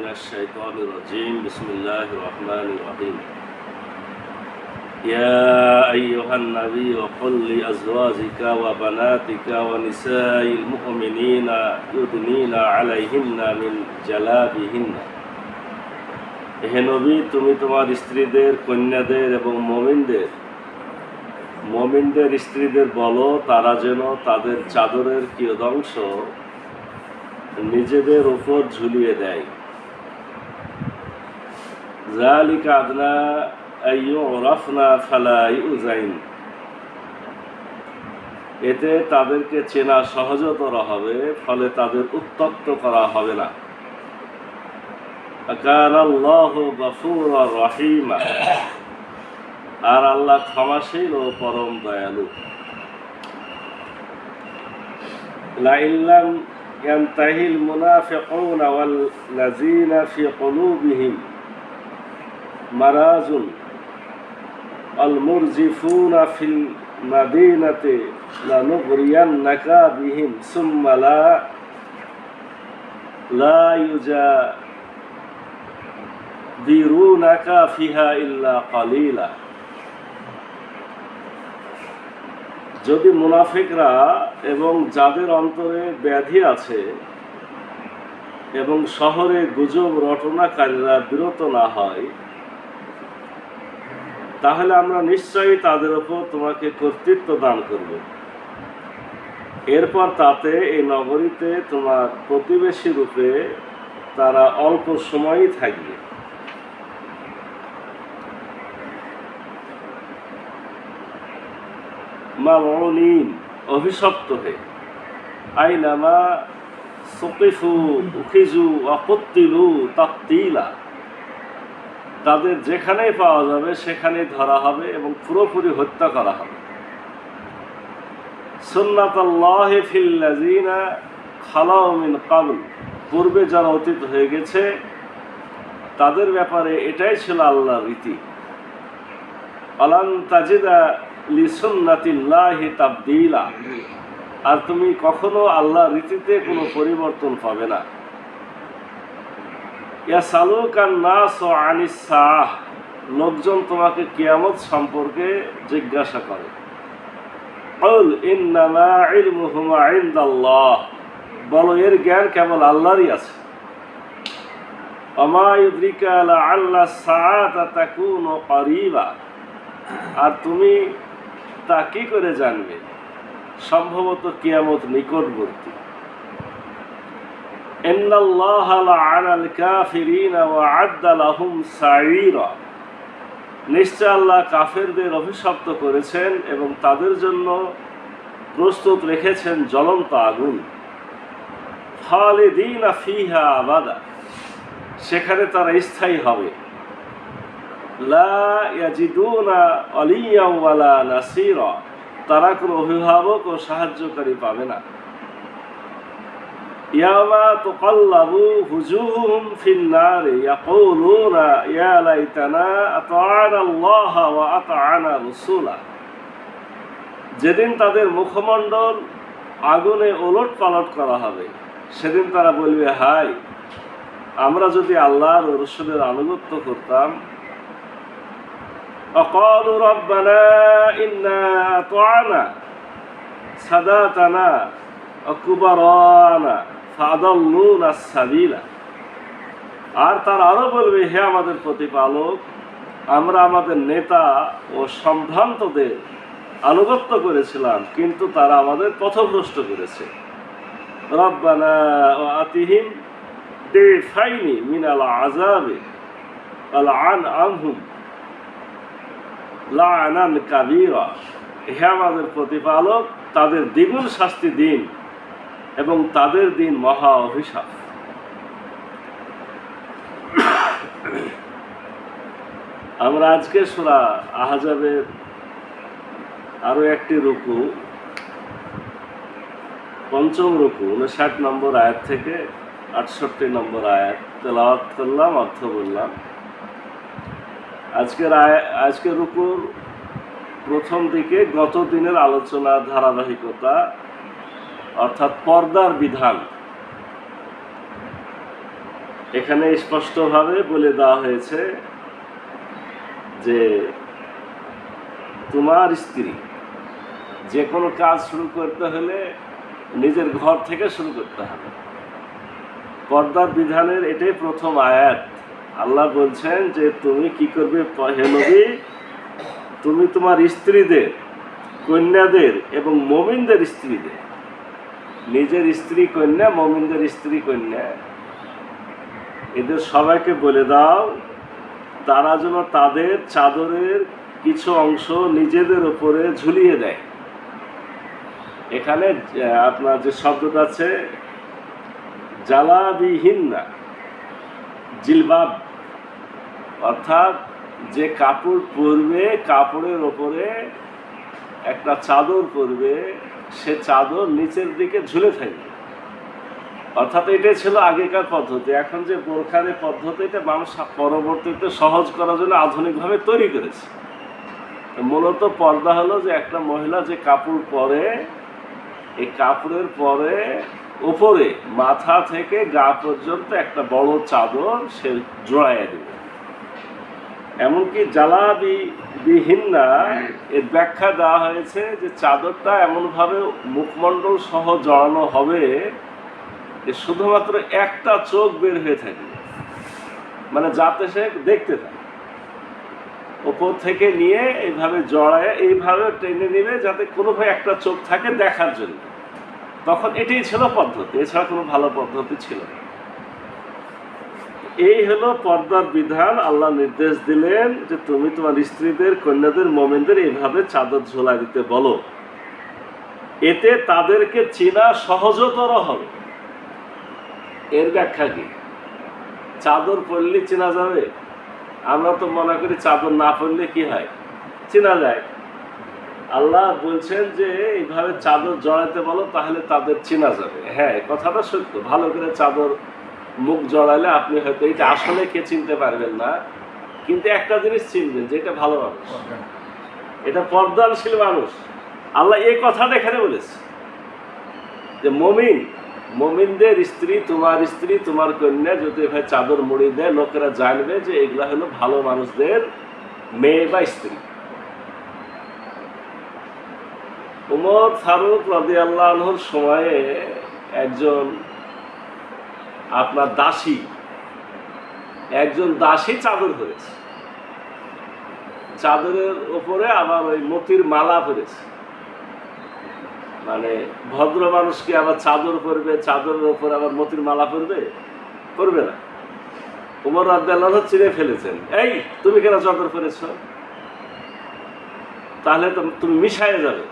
من الشيطان الرجيم بسم الله الرحمن الرحيم يا أيها النبي قل لأزواجك وبناتك ونساء المؤمنين يدنين عليهن من جلابيبهن হে নবী, তুমি তোমার স্ত্রীদের, কন্যাদের এবং মুমিনদের স্ত্রীদের বলো তারা যেন তাদের চাদরের কিয়দংশ নিজেদের উপর ঝুলিয়ে দেয়। যালিকা আদনা আইয়ুরাফনা ফালা ইউযাইন, এতে তাদেরকে চেনা সহজতর হবে, ফলে তাদের উত্ত্যক্ত করা হবে না। কানাল্লাহু গফুরার রহিমা, আর আল্লাহ ক্ষমাশীল ও পরম দয়ালু। লা ইল্লাম ইয়ানতাহিল মুনাফিকুনা ওয়াল্লাযীনা ফি কুলুবিহিম মারাজুন আল মুরজিফুনা ফিল মাদিনাতি লানুগরিয়ান্নাকা বিহিম সুম্মা লা ইউজাদিরুনাকা ফিহা ইল্লা কালিলা। যদি মুনাফিকরা এবং যাদের অন্তরে ব্যাধি আছে এবং শহরে গুজব রটনাকারীরা বিরত না হয়, তাহলে আমরা নিশ্চয়ই তাদের উপর তোমাকে কর্তৃত্ব দান করব। এরপর তাতে এই নগরীতে তোমার প্রতিবেশী রূপে তারা অল্প সময়ই থাকবে। মালউনিন, অভিশপ্ত হয়ে, আইনামা সুকিফু উখিজু ওয়া কুতিলু তাকতিলা, তাদের যেখানেই পাওয়া যাবে সেখানেই ধরা হবে এবং পুরোপুরি হত্যা করা হবে। সুন্নাতাল্লাহি ফিল্লাযীনা খালাউ মিন ক্বাবল, পূর্বে যারা অতীত হয়ে গেছে তাদের ব্যাপারে এটাই ছিল আল্লাহর রীতি। আলান তাজিদা লিসুন্নাতিল্লাহি তাবদীলা, আর তুমি কখনো আল্লাহর রীতিতে কোনো পরিবর্তন পাবে না। ইয়াসালুকান নাসু আনিস সাআহ, লোকজন তোমাকে কিয়ামত সম্পর্কে জিজ্ঞাসা করে। কুল ইন্নামা ইলমুহুমা ইনদাল্লাহ, বলো এর জ্ঞান কেবল আল্লাহরই আছে। ওমা ইউদরিকা লাআল্লা সাআতা তাকুনু করিবা, আর তুমি তা কি করে জানবে, সম্ভবত কিয়ামত নিকটবর্তী। ইন্নাল্লাহা লাআনাল কাফিরিনা ওয়া আ'আদ্দা লাহুম সাঈরা, নিশ্চয় আল্লাহ কাফেরদের অভিশপ্ত করেছেন এবং তাদের জন্য প্রস্তুত রেখেছেন জ্বলন্ত আগুন। খালিদিনা ফিহা আবাদা, সেখানে তারা স্থায়ী হবে। লা ইয়াজিদুনা ওয়ালিয়্যা ওয়ালা নাসীরা, তারা কোনো অভিভাবক ও সাহায্যকারী পাবে না। ইয়ামা তুকাল্লাবু হুজুহুম ফিন নারি ইয়াকুলুনা ইয়া লাইতানা আতা'আনা আল্লাহ ওয়া আতা'আনা রাসূলা, যেদিন তাদের মুখমণ্ডল আগুনে ওলট পালট করা হবে সেদিন তারা বলবে, হায়, আমরা যদি আল্লাহর ও রাসূলের আনুগত্য করতাম। وقالوا ربنا إنا أطعنا ساداتنا وكبراءنا فأضلونا السبيل, আর তারা আরো বলবে, হে আমাদের প্রতিপালক, আমরা আমাদের নেতা ও সম্ভ্রান্তদের আনুগত্য করেছিলাম, কিন্তু তারা আমাদের পথভ্রষ্ট করেছে। রব্বানা আতিহিম দিফাইনি মিনাল আযাবি ওয়ালআন আনহুম লা'নান কাবীরা, হে আমাদের প্রতিপালক, তাদের দ্বিগুণ শাস্তি দিন এবং তাদের দিন মহা অভিশাপ। আমরা আজকে সূরা আহজাবের আরো একটি রুকু, পঞ্চম রুকু 59 নম্বর আয়াত থেকে 68 নম্বর আয়াত তেলাওয়াত করলাম, অর্থ বললাম। আজকের রুকুর প্রথম দিকে গত দিনের আলোচনার ধারাবাহিকতা, অর্থাৎ পর্দার বিধান, এখানে স্পষ্টভাবে বলে দেওয়া হয়েছে যে তোমার স্ত্রী যে কোনো কাজ শুরু করতে হলে নিজের ঘর থেকে শুরু করতে হবে। পর্দার বিধানের এটাই প্রথম আয়াত। আল্লাহ বলছেন যে তুমি কি করবে হে নবী, তুমি তোমার স্ত্রীদের, কন্যাদের এবং মুমিনদের স্ত্রীদের, নিজের স্ত্রী কন্যা, মুমিনদের স্ত্রী কন্যা, এদের সবাইকে বলে দাও তারা যেন তাদের চাদরের কিছু অংশ নিজেদের উপরে ঝুলিয়ে দেয়। এখানে আপনার যে শব্দটা আছে জালাবিহিন্না, জিলবাব, অর্থাৎ যে কাপড় পরবে, কাপড়ের ওপরে একটা চাদর পরবে, সে চাদর নিচের দিকে ঝুলে থাকবে। অর্থাৎ এটাই ছিল আগেকার পদ্ধতি। এখন যে বোরখার পদ্ধতি, এটা মানুষ পরবর্তীতে সহজ করার জন্য আধুনিকভাবে তৈরি করেছে। মূলত পর্দা হলো যে একটা মহিলা যে কাপড় পরে, এই কাপড়ের পরে উপরে মাথা থেকে গা পর্যন্ত একটা বড় চাদর সে জড়াইয়া দেবে। এমনকি জালাবিহিন্না এর ব্যাখ্যা দেওয়া হয়েছে যে চাদরটা এমনভাবে মুখমণ্ডল সহ জড়ানো হবে যে শুধুমাত্র একটা চোখ বের হয়ে থাকবে, মানে যাতে সে দেখতে পায়। ওপর থেকে নিয়ে এইভাবে জড়ায়, এইভাবে টেনে নেবে যাতে কোনোভাবে একটা চোখ থাকে দেখার জন্য। তখন এটাই ছিল পদ্ধতি, এছাড়া কোনো ভালো পদ্ধতি ছিল না। এই হলো পর্দার বিধান। আল্লাহ নির্দেশ দিলেন যে তুমি তোমার স্ত্রীদের, কন্যাদের, মুমিনদের এইভাবে চাদর ঝোলা দিতে বলো, এতে তাদেরকে চেনা সহজতর হবে। এর ব্যাখ্যা কি? চাদর পরলে চেনা যাবে? আমরা তো মনে করি চাদর না পরলে কি হয়, চেনা যায়। আল্লাহ বলছেন যে এইভাবে চাদর জড়াইতে বলো, তাহলে তাদের চেনা যাবে। হ্যাঁ, কথাটা সত্য। ভালো করে চাদর মুখ জড়াইলে আপনি হয়তো এটা আসলে কে চিনতে পারবেন না, কিন্তু একটা জিনিস চিনবেন যে এটা ভালো মানুষ, এটা পর্দাশীল মানুষ। আল্লাহ এই কথাটা এখানে বলেছে যে মুমিনদের স্ত্রী, তোমার স্ত্রী, তোমার কন্যা যদি এভাবে চাদর মুড়ি দেয়, লোকেরা জানবে যে এগুলা হলো ভালো মানুষদের মেয়ে বা স্ত্রী। উমর ফারুক রাদিয়াল্লাহু আনহুর সময়ে একজন আপনার দাসী চাদর পরেছে, চাদরের উপরে আবার ওই মতির মালা পরেছে। মানে ভদ্র মানুষ কি আবার চাদর পরবে, চাদরের উপরে আবার মতির মালা পরবে? করবে না। উমর রাদিয়াল্লাহু আনহু চিনে ফেলেছেন, এই তুমি কেন চাদর পরেছ? তাহলে তো তুমি মিশায়ে যাবে।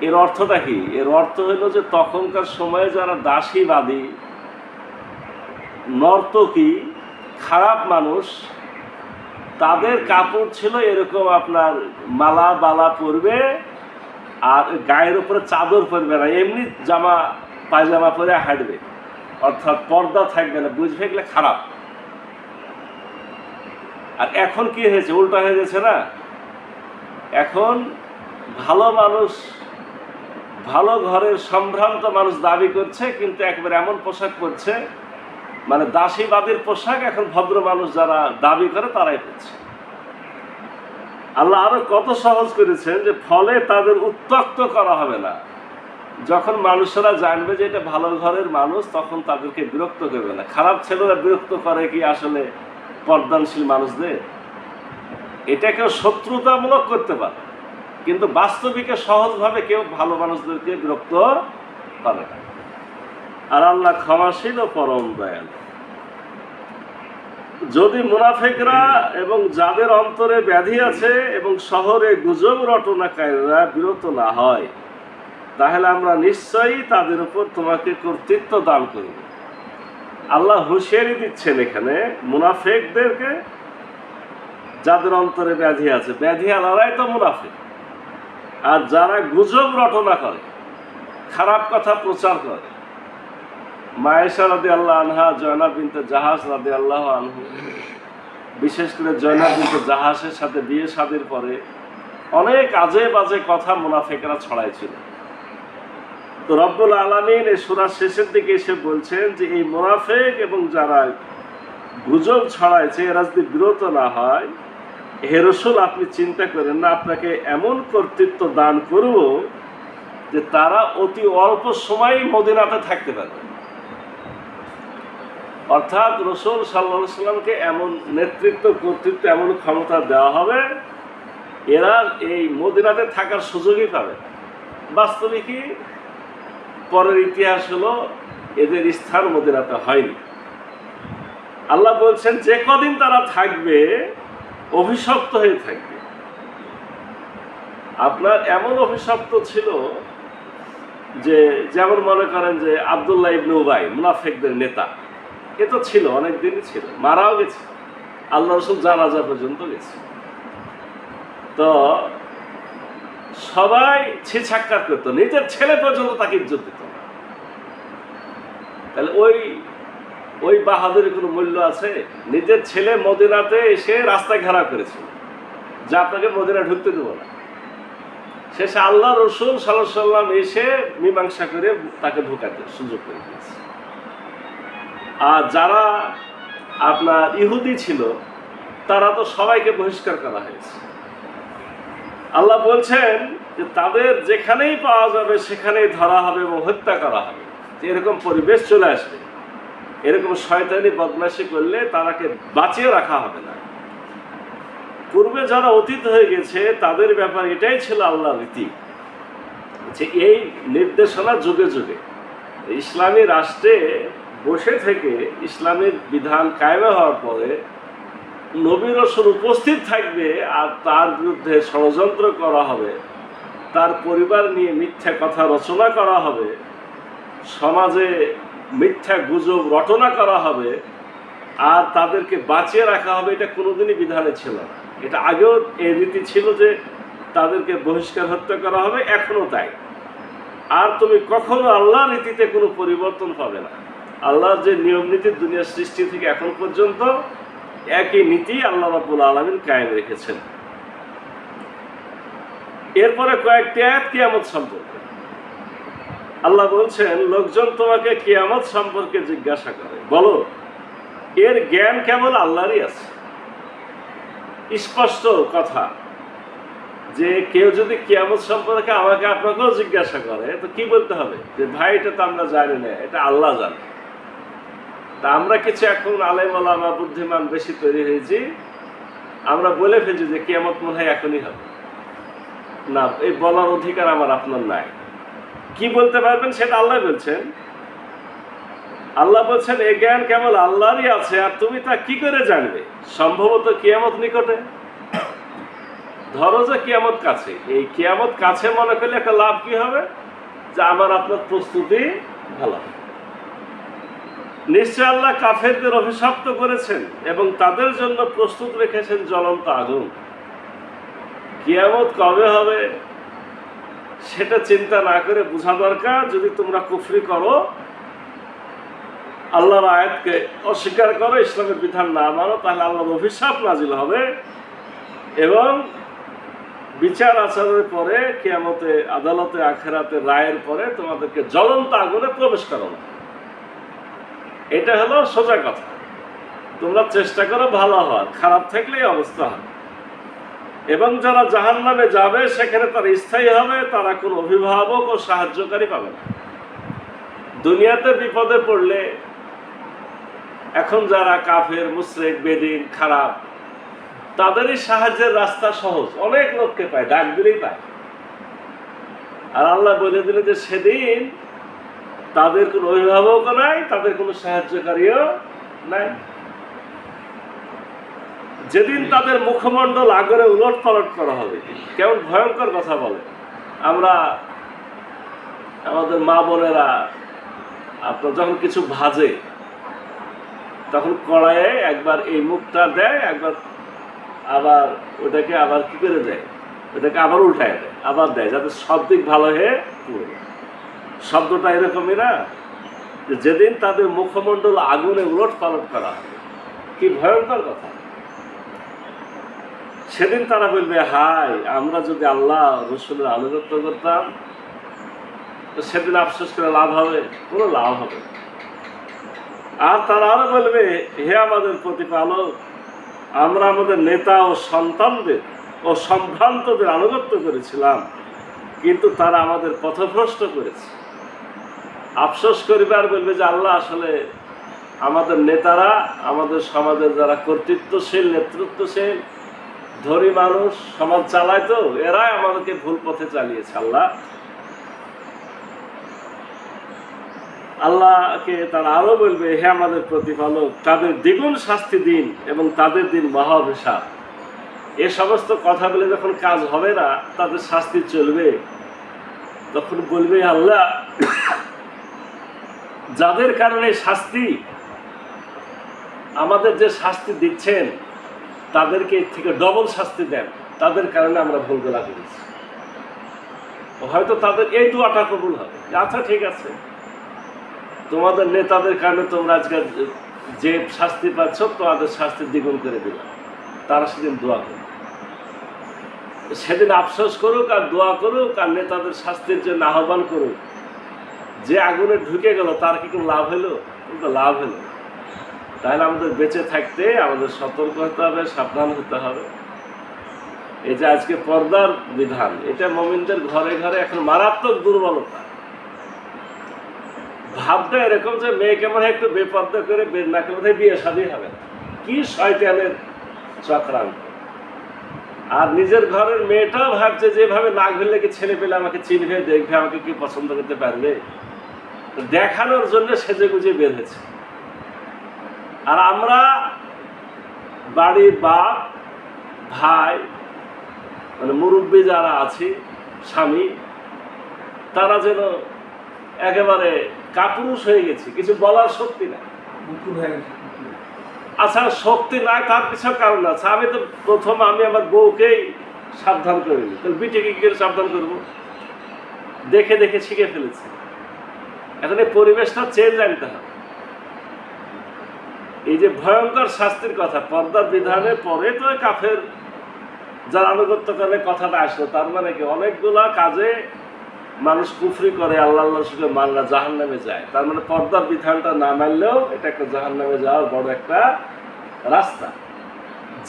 এর অর্থটা কি? এর অর্থ হলো যে তখনকার সময়ে যারা দাসীবাদী, নর্তকী, খারাপ মানুষ, তাদের কাপড় ছিল এরকম আপনার মালা বালা পরবে আর গায়ের উপরে চাদর পরবে না, এমনি জামা পায়জামা পরে হাঁটবে, অর্থাৎ পর্দা থাকবে না। বুঝবে গেলে খারাপ। আর এখন কি হয়েছে? উল্টা হয়ে গেছে না? এখন ভালো মানুষ, ভালো ঘরের সম্ভ্রান্ত মানুষ দাবি করছে, কিন্তু একবার এমন পোশাক পরছে, মানে দাসীবাদীর পোশাক এখন ভদ্র মানুষ যারা দাবি করে তারাই পরছে। আল্লাহ আরো কত সহজ করেছেন যে ফলে তাদের উত্ত্যক্ত করা হবে না। যখন মানুষেরা জানবে যে এটা ভালো ঘরের মানুষ, তখন তাদেরকে বিরক্ত করবে না। খারাপ ছেলেরা বিরক্ত করে কি আসলে পর্দানশীল মানুষদের? এটা কেউ শত্রুতামূলক করতে পারে, কিন্তু বাস্তবিকে সহজভাবে কেউ ভালো মানুষদেরকে বিরক্ত করে না। আর আল্লাহ ক্ষমাশীল ও পরম দয়ালু। যদি মুনাফিকরা এবং যাদের অন্তরে ব্যাধি আছে এবং শহরে গুজব রটনাকারীরা বিরত না হয়, তাহলে আমরা নিশ্চয়ই তাদের উপর তোমাকে কর্তৃত্ব দান করব। আল্লাহ হুঁশিয়ারি দিচ্ছেন এখানে মুনাফিকদেরকে, যাদের অন্তরে ব্যাধি আছে। ব্যাধি আলারাই তো মুনাফিক। আর যারা গুজব রটনা করে, খারাপ কথা প্রচার করে, মায়েশা রাদিয়াল্লাহু আনহা, জয়নাব বিনতে জাহাশ রাদিয়াল্লাহু আনহু, বিশেষ করে জয়নাব বিনতে জাহাশের সাথে বিয়ে শাদীর পরে অনেক আজে বাজে কথা মুনাফিকরা ছড়াইছিল। তো রব্বুল আলামিন এই সূরার শেষের দিকে এসে বলছেন যে এই মুনাফিক এবং যারা গুজব ছড়াইছে এরা যদি বিরত না হয়, হে রাসূল আপনি চিন্তা করেন না, আপনাকে এমন কর্তৃত্ব দান করব যে তারা অতি অল্প সময় মদিনাতে থাকতে পারবে। অর্থাৎ রাসূল সাল্লাল্লাহু আলাইহি সাল্লামকে এমন নেতৃত্ব, কর্তৃত্ব, এমন ক্ষমতা দেওয়া হবে এরা এই মদিনাতে থাকার সুযোগই পাবে। বাস্তবিকই পরের ইতিহাস হলো এদের স্থান মদিনাতে হয়নি। আল্লাহ বলছেন যে কদিন তারা থাকবে অভিশপ্ত হয়ে থাকবে। আপনার এমন অভিশপ্ত ছিল যে, যেমন মনে করেন যে আব্দুল্লাহ ইবনে উবাই মুনাফিকদের নেতা, এ তো ছিল, অনেক দিনই ছিল, মারাও গেছে, আল্লাহ রাসূল জানাজা পর্যন্ত গেছে। তো সবাই ছিছাক্কার করতো, নিজের ছেলে পর্যন্ত তাকে ইজ্জত দিত না। তাহলে ওই বাহাদুরের কোনো মূল্য আছে? নিজের ছেলে মদিনাতে এসে রাস্তায় ঘেরাও করেছিল যে আপনাকে মদিনা ঢুকতে দেবো না। শেষে আল্লাহ রাসূল সাল্লাল্লাহু আলাইহি সাল্লাম এসে মীমাংসা করে তাকে ঢোকাতে সুযোগ করে দিয়েছে। আর যারা আপনার ইহুদি ছিল তারা তো সবাইকে বহিষ্কার করা হয়েছে। আল্লাহ বলছেন যে তাদের যেখানেই পাওয়া যাবে সেখানেই ধরা হবে এবং হত্যা করা হবে। যে এরকম পরিবেশ চলে আসবে, এরকম শয়তানি বদমাশি করলে তারাকে বাঁচিয়ে রাখা হবে না। পূর্বে যারা অতীত হয়ে গেছে তাদের ব্যাপারে এটাই ছিল আল্লাহর রীতি, যে এই নির্দেশনা যুগে যুগে ইসলামী রাষ্ট্রে বসে থেকে ইসলামের বিধান কায়েম হওয়ার পরে নবী রাসূল উপস্থিত থাকবে আর তার বিরুদ্ধে ষড়যন্ত্র করা হবে, তার পরিবার নিয়ে মিথ্যা কথা রচনা করা হবে, সমাজে মিথ্যা গুজব রটনা করা হবে আর তাদেরকে বাঁচিয়ে রাখা হবে। এটা কোনোদিনই বিধানে ছিল না। এটা আগেও এই রীতি ছিল যে তাদেরকে বহিষ্কার হত্যা করা হবে, এখনো তাই। আর তুমি কখনো আল্লাহর রীতিতে কোনো পরিবর্তন পাবে না। আল্লাহর যে নিয়ম নীতি দুনিয়ার সৃষ্টি থেকে এখন পর্যন্ত একই নীতি আল্লাহ রাব্বুল আলামিন কায়েম রেখেছেন। এরপরে কয়েকটি আয়াত কিয়ামত সম্পর্কে আল্লাহ বলছেন, লোকজন তোমাকে কিয়ামত সম্পর্কে জিজ্ঞাসা করে, বলো এর জ্ঞান কেবল আল্লাহরই আছে। স্পষ্ট কথা যে কেউ যদি কিয়ামত সম্পর্কে আমাকে আপনাকেও জিজ্ঞাসা করে তো কি বলতে হবে? যে ভাই এটা তো আমরা জানি না, এটা আল্লাহ জানে। তা আমরা কিছু এখন আলেম ওলামা বুদ্ধিমান বেশি তৈরি হয়েছি, আমরা বলে ফেলছি যে কিয়ামত মনে হয় এখনই হবে। না, এই বলার অধিকার আমার আপনার নাই। কি বলতে পারবেন সেটা আল্লাহ বলছেন। আল্লাহ বলছেন এই জ্ঞান কেবল আল্লাহরই আছে, আর তুমি তা কি করে জানবে? সম্ভবত কিয়ামত নিকটে। ধরো যে কিয়ামত কাছে, এই কিয়ামত কাছে মনে করলে একটা লাভ কি হবে? যে আমার আপনার প্রস্তুতি ভালো। নিশ্চয় আল্লাহ কাফেরদের অভিশপ্ত করেছেন এবং তাদের জন্য প্রস্তুত রেখেছেন জ্বলন্ত আগুন। কিয়ামত কবে হবে সেটা চিন্তা না করে বোঝা দরকার। যদি তোমরা কুফরি করো, আল্লাহর আয়াতকে অস্বীকার করো, ইসলামের বিধান না মানো, তাহলে আল্লাহর অভিশাপ নাজিল হবে এবং বিচার আচারের পরে কিয়ামতে আদালতে আখিরাতে রায়ের পরে তোমাদেরকে জ্বলন্ত আগুনে প্রবেশ করানো। এটা হলো সোজা কথা। তোমরা চেষ্টা করো ভালো হওয়ার, খারাপ থাকলেই অবস্থা হবে। এবং যারা জাহান্নামে যাবে সেখানে তারা স্থায়ী হবে, তারা কোনো অভিভাবক ও সাহায্যকারী পাবে না। দুনিয়াতে বিপদে পড়লে এখন যারা কাফের, মুশরিক, বেদিন, খারাপ, তাদেরই সাহায্যের রাস্তা সহজ। অনেক লোককে পায়, ডাক দিলেই পায়। আর আল্লাহ বলে দিলে যে সেদিন তাদের কোনো অভিভাবকও নাই, তাদের কোনো সাহায্যকারীও নাই। যেদিন তাদের মুখমণ্ডল আগুনে উলট পালট করা হবে। কেমন ভয়ঙ্কর কথা বলে। আমরা আমাদের মা বোনেরা আপনার যখন কিছু ভাজে তখন কড়াইয়ে একবার এই মুখটা দেয়, একবার আবার ওটাকে আবার কি করে দেয়, ওটাকে আবার উল্টায় দেয়, আবার দেয়, যাতে সব দিক ভালো হয়ে পুরো। শব্দটা এরকমই না, যে যেদিন তাদের মুখমণ্ডল আগুনে উলট পালট করা হবে। কি ভয়ঙ্কর কথা। সেদিন তারা বলবে, হায় আমরা যদি আল্লাহ রসুলের আনুগত্য করতাম, তো সেদিন আফসোস করে লাভ হবে? কোনো লাভ হবে না। আর তারা আরো বলবে, হে আমাদের প্রতিপালক, আমরা আমাদের নেতা ও সন্তানদের ও সম্ভ্রান্তদের আনুগত্য করেছিলাম, কিন্তু তারা আমাদের পথভ্রষ্ট করেছে। আফসোস করবে আর বলবে যে আল্লাহ, আসলে আমাদের নেতারা, আমাদের সমাজের যারা কর্তৃত্বশীল, নেতৃত্বশীল, ধনী মানুষ সমাজ চালায়, তো এরাই আমাদেরকে ভুল পথে চালিয়েছে। আল্লাহকে তারা আরো বলবে, হে আমাদের প্রতিপালক, তাদের দ্বিগুণ শাস্তি দিন এবং তাদের দিন মহাভিশাপ। এ সমস্ত কথা বলে যখন কাজ হবে না, তাদের শাস্তি চলবে, তখন বলবে, আল্লাহ, যাদের কারণে শাস্তি, আমাদের যে শাস্তি দিচ্ছেন, তাদেরকে এর থেকে ডবল শাস্তি দেন, তাদের কারণে আমরা ভুলগুলা করেছি। হয়তো তাদের এই দোয়াটা কবুল হবে, আচ্ছা ঠিক আছে, তোমাদের নেতাদের কারণে তোমরা আজকে যে শাস্তি পাচ্ছ, তোমাদের শাস্তি দ্বিগুণ করে দিলাম। তারা সেদিন দোয়া করুক, সেদিন আফসোস করুক আর দোয়া করুক আর নেতাদের শাস্তির জন্য আহ্বান করুক। যে আগুনে ঢুকে গেল, তার কি কোনো লাভ হলো? কিন্তু লাভ হলো। তাহলে আমাদের বেঁচে থাকতে আমাদের সতর্ক হতে হবে, সাবধান হতে হবে। এই যে আজকে পর্দার বিধান, এটা মুমিনদের ঘরে ঘরে এখন মারাত্মক দুর্বলতা। ভাবটা এরকম যে মেয়েকে মনে হয় একটু বেপর্দা করে বের না করলে বিয়ে শাদী হবে না। কি শয়তানের চক্রান্ত! আর নিজের ঘরের মেয়েটাও ভাবছে যেভাবে না ঘুরলে কি ছেলে পেলে আমাকে চিনবে, দেখবে, আমাকে কি পছন্দ করতে পারবে, দেখানোর জন্য সেজে গুজে বের হয়েছে। আর আমরা বাড়ির বাপ, ভাই, মানে মুরব্বী যারা আছি, স্বামী, তারা যেন একেবারে কাপুরুষ হয়ে গেছি, কিছু বলার শক্তি নাই। আচ্ছা, শক্তি নাই তার কিছু কারণ আছে। আমি তো প্রথম আমি আমার বউকেই সাবধান করিনি, তাহলে বিটিকে কি করে সাবধান করবো? দেখে দেখে শিখে ফেলেছি। এখন এই পরিবেশটা চেঞ্জ আনতে হবে। এই যে ভয়ঙ্কর শাস্তির কথা, পর্দার বিধানের পরে তো কাফের যারা আনুগত্য করে কথাটা আসলো, তার মানে কি অনেকগুলা কাজে মানুষ কুফরি করে, আল্লাহ সুখে মানলা জাহান্নামে যায়। তার মানে পর্দার বিধানটা না মানলেও এটা একটা জাহান্নামে যাওয়ার বড় একটা রাস্তা।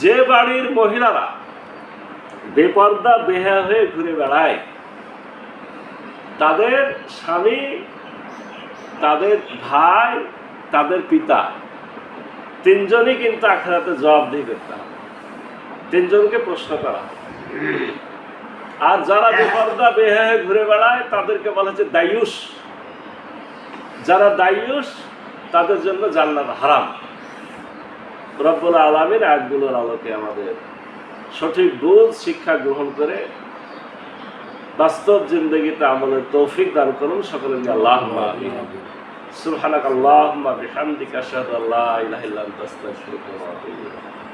যে বাড়ির মহিলারা বেপর্দা বেহায়া হয়ে ঘুরে বেড়ায়, তাদের স্বামী, তাদের ভাই, তাদের পিতা, তিনজনই কিন্তু আখিরাতে জবাবদিহি করতে হবে। তিনজনকে প্রশ্ন করা। আর যারা বেপর্দা বেহায়া হয়ে ঘুরে বেড়ায়, তাদেরকে বলা হচ্ছে দায়ুস। যারা দায়ুস, তাদের জন্য জান্নাত হারাম। রব্বুল আলামিন আয়াতগুলোর আলোকে আমাদের সঠিক বুঝ শিক্ষা গ্রহণ করে বাস্তব জিন্দগিতে আমলের তৌফিক দান করুন সকলকে। আল্লাহুম্মা আমিন। সুবহানাকাল্লাহুম্মা বিহামদিকা আশহাদু আল্লা ইলাহা ইল্লা আনতা আস্তাগফিরুকা ওয়া আতুবু ইলাইক।